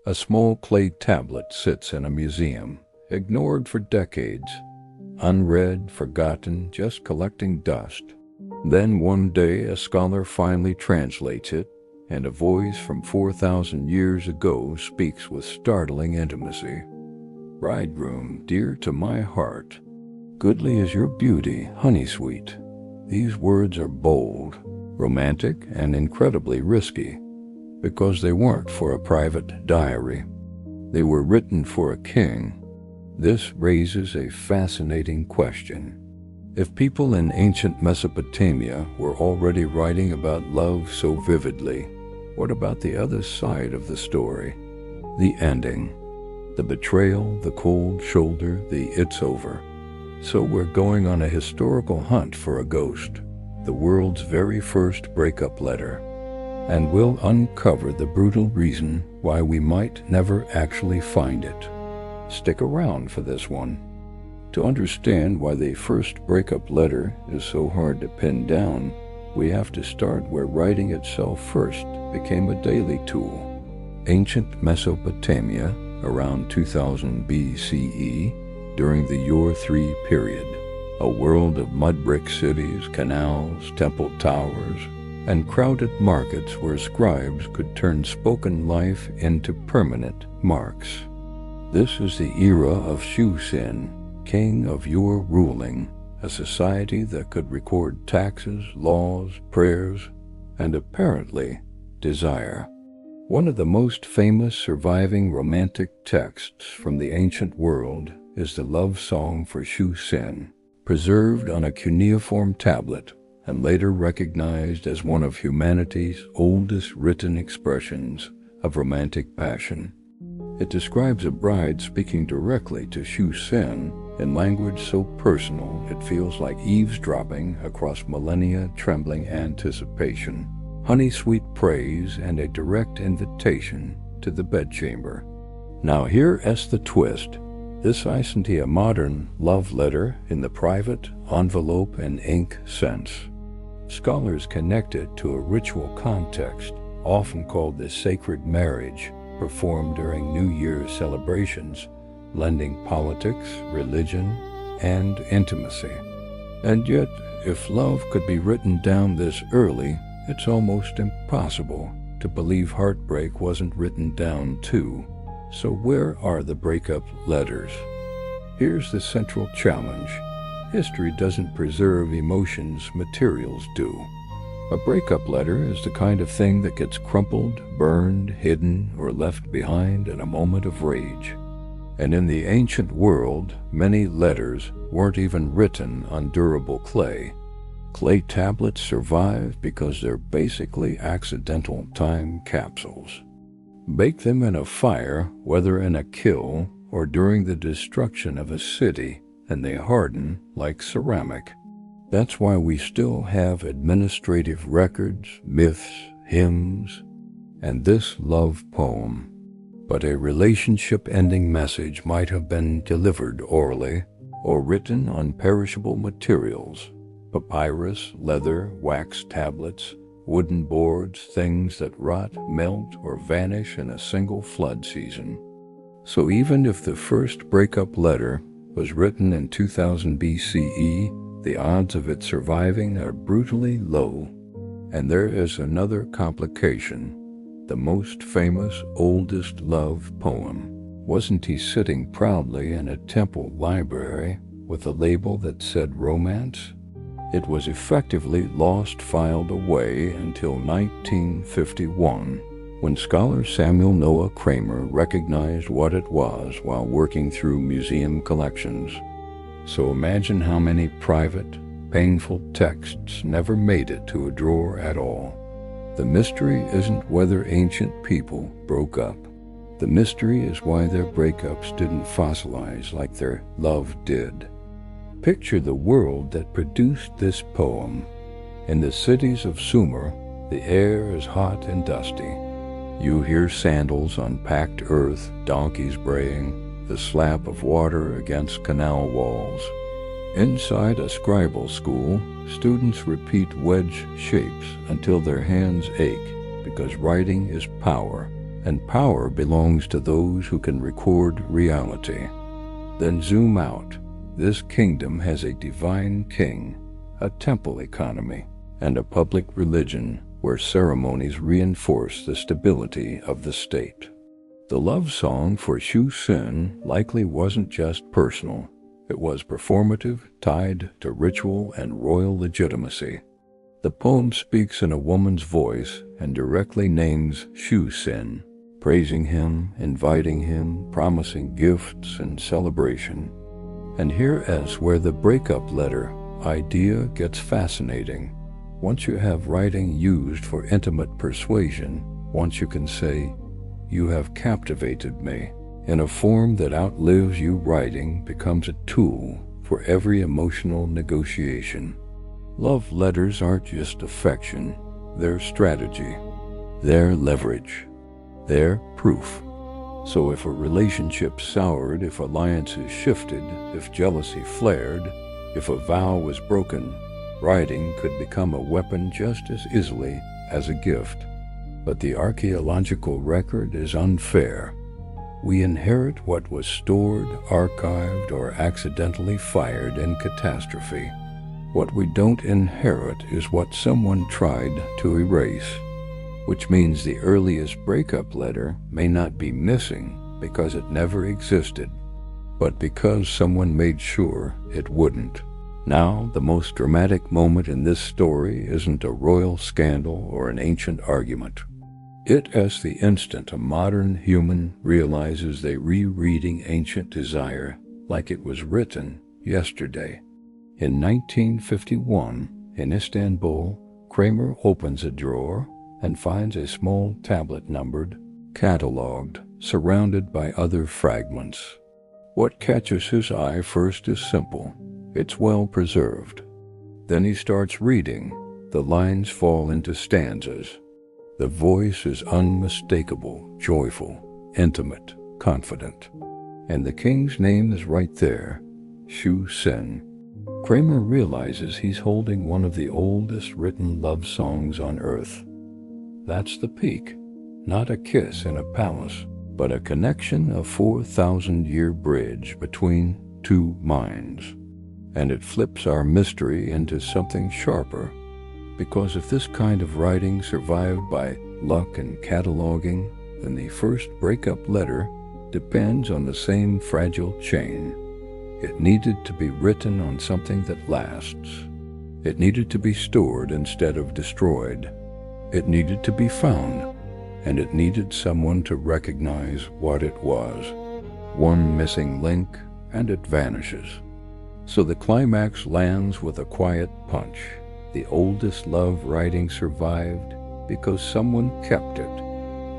A small clay tablet sits in a museum, ignored for decades, unread, forgotten, just collecting dust. Then one day a scholar finally translates it, and a voice from 4,000 years ago speaks with startling intimacy. "Bridegroom, dear to my heart, goodly is your beauty, honey sweet." These words are bold, romantic, and incredibly risky, because they weren't for a private diary. They were written for a king. This raises a fascinating question. If people in ancient Mesopotamia were already writing about love so vividly, what about the other side of the story? The ending. The betrayal, the cold shoulder, the "it's over." So we're going on a historical hunt for a ghost, the world's very first breakup letter, and we'll uncover the brutal reason why we might never actually find it. Stick around for this one. To understand why the first breakup letter is so hard to pin down, we have to start where writing itself first became a daily tool. Ancient Mesopotamia, around 2000 BCE, during the Ur III period, a world of mud brick cities, canals, temple towers, and crowded markets where scribes could turn spoken life into permanent marks. This is the era of Shu-Sin, king of Ur ruling, a society that could record taxes, laws, prayers, and apparently desire. One of the most famous surviving romantic texts from the ancient world is the love song for Shu-Sin, preserved on a cuneiform tablet and later recognized as one of humanity's oldest written expressions of romantic passion. It describes a bride speaking directly to Shu-Sin in language so personal it feels like eavesdropping across millennia trembling anticipation, honey-sweet praise, and a direct invitation to the bedchamber. Now here is the twist. This isn't a modern love letter in the private, envelope and ink sense. Scholars connect it to a ritual context, often called the sacred marriage, performed during New Year's celebrations, blending politics, religion, and intimacy. And yet, if love could be written down this early, it's almost impossible to believe heartbreak wasn't written down too. So where are the breakup letters? Here's the central challenge. History doesn't preserve emotions, materials do. A breakup letter is the kind of thing that gets crumpled, burned, hidden, or left behind in a moment of rage. And in the ancient world, many letters weren't even written on durable clay. Clay tablets survive because they're basically accidental time capsules. Bake them in a fire, whether in a kiln or during the destruction of a city, and they harden like ceramic. That's why we still have administrative records, myths, hymns, and this love poem. But a relationship-ending message might have been delivered orally or written on perishable materials, papyrus, leather, wax tablets, wooden boards, things that rot, melt, or vanish in a single flood season. So even if the first breakup letter was written in 2000 BCE, the odds of it surviving are brutally low. And there is another complication. The most famous, oldest love poem. Wasn't he sitting proudly in a temple library with a label that said romance? It was effectively lost, filed away until 1951, when scholar Samuel Noah Kramer recognized what it was while working through museum collections. So imagine how many private, painful texts never made it to a drawer at all. The mystery isn't whether ancient people broke up. The mystery is why their breakups didn't fossilize like their love did. Picture the world that produced this poem. In the cities of Sumer, the air is hot and dusty. You hear sandals on packed earth, donkeys braying, the slap of water against canal walls. Inside a scribal school, students repeat wedge shapes until their hands ache, because writing is power, and power belongs to those who can record reality. Then zoom out. This kingdom has a divine king, a temple economy, and a public religion where ceremonies reinforce the stability of the state. The love song for Shu-Sin likely wasn't just personal. It was performative, tied to ritual and royal legitimacy. The poem speaks in a woman's voice and directly names Shu-Sin, praising him, inviting him, promising gifts and celebration. And here is where the breakup letter idea gets fascinating. Once you have writing used for intimate persuasion, once you can say, "You have captivated me," in a form that outlives you, writing becomes a tool for every emotional negotiation. Love letters aren't just affection, they're strategy, they're leverage, they're proof. So if a relationship soured, if alliances shifted, if jealousy flared, if a vow was broken, writing could become a weapon just as easily as a gift. But the archaeological record is unfair. We inherit what was stored, archived, or accidentally fired in catastrophe. What we don't inherit is what someone tried to erase, which means the earliest breakup letter may not be missing because it never existed, but because someone made sure it wouldn't. Now, the most dramatic moment in this story isn't a royal scandal or an ancient argument. It is the instant a modern human realizes they're rereading ancient desire like it was written yesterday. In 1951, in Istanbul, Kramer opens a drawer and finds a small tablet numbered, catalogued, surrounded by other fragments. What catches his eye first is simple. It's well preserved. Then he starts reading. The lines fall into stanzas. The voice is unmistakable, joyful, intimate, confident. And the king's name is right there, Shu-Sin. Kramer realizes he's holding one of the oldest written love songs on earth. That's the peak, not a kiss in a palace, but a connection, a 4,000-year bridge between two minds. And it flips our mystery into something sharper, because if this kind of writing survived by luck and cataloging, then the first breakup letter depends on the same fragile chain. It needed to be written on something that lasts. It needed to be stored instead of destroyed. It needed to be found, and it needed someone to recognize what it was. One missing link, and it vanishes. So the climax lands with a quiet punch. The oldest love writing survived because someone kept it.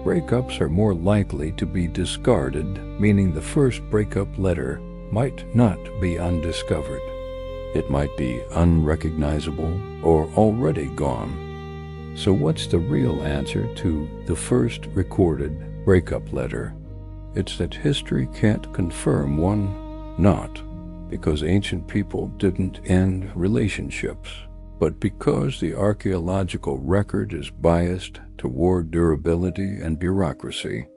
Breakups are more likely to be discarded, meaning the first breakup letter might not be undiscovered. It might be unrecognizable or already gone. So what's the real answer to the first recorded breakup letter? It's that history can't confirm one, not because ancient people didn't end relationships, but because the archaeological record is biased toward durability and bureaucracy.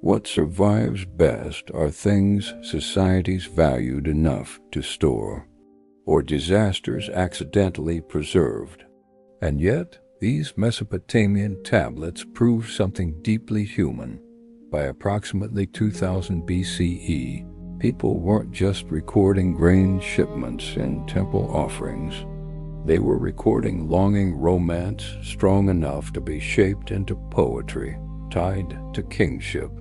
What survives best are things societies valued enough to store, or disasters accidentally preserved. And yet, these Mesopotamian tablets prove something deeply human. By approximately 2000 BCE, people weren't just recording grain shipments and temple offerings. They were recording longing romance strong enough to be shaped into poetry, tied to kingship,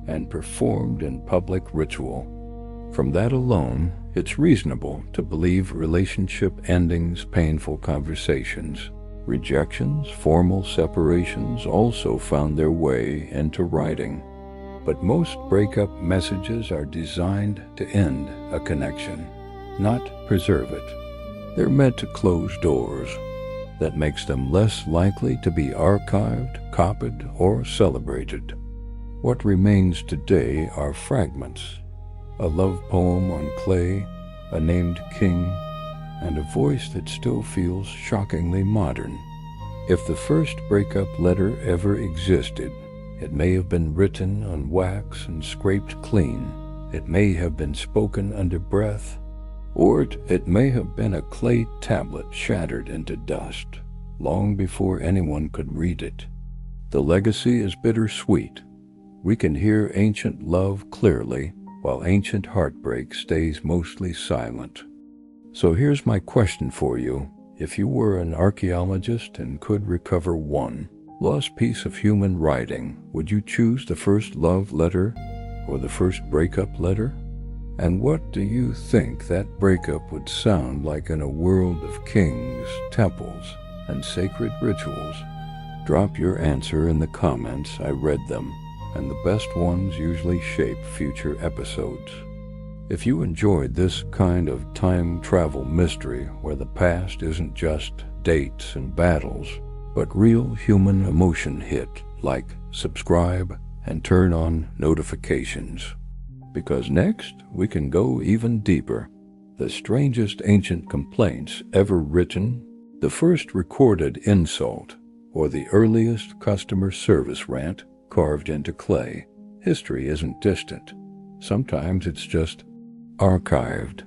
and performed in public ritual. From that alone, it's reasonable to believe relationship endings, painful conversations, rejections, formal separations also found their way into writing. But most breakup messages are designed to end a connection, not preserve it. They're meant to close doors. That makes them less likely to be archived, copied, or celebrated. What remains today are fragments, a love poem on clay, a named king, and a voice that still feels shockingly modern. If the first breakup letter ever existed, It may have been written on wax and scraped clean. It may have been spoken under breath, or it may have been a clay tablet shattered into dust long before anyone could read it. The legacy is bittersweet. We can hear ancient love clearly, while ancient heartbreak stays mostly silent. So here's my question for you. If you were an archaeologist and could recover one lost piece of human writing, would you choose the first love letter or the first breakup letter? And what do you think that breakup would sound like in a world of kings, temples, and sacred rituals? Drop your answer in the comments. I read them, and the best ones usually shape future episodes. If you enjoyed this kind of time travel mystery where the past isn't just dates and battles, but real human emotion, hit like, subscribe, and turn on notifications. Because next, we can go even deeper. The strangest ancient complaints ever written, the first recorded insult, or the earliest customer service rant carved into clay. History isn't distant. Sometimes it's just archived.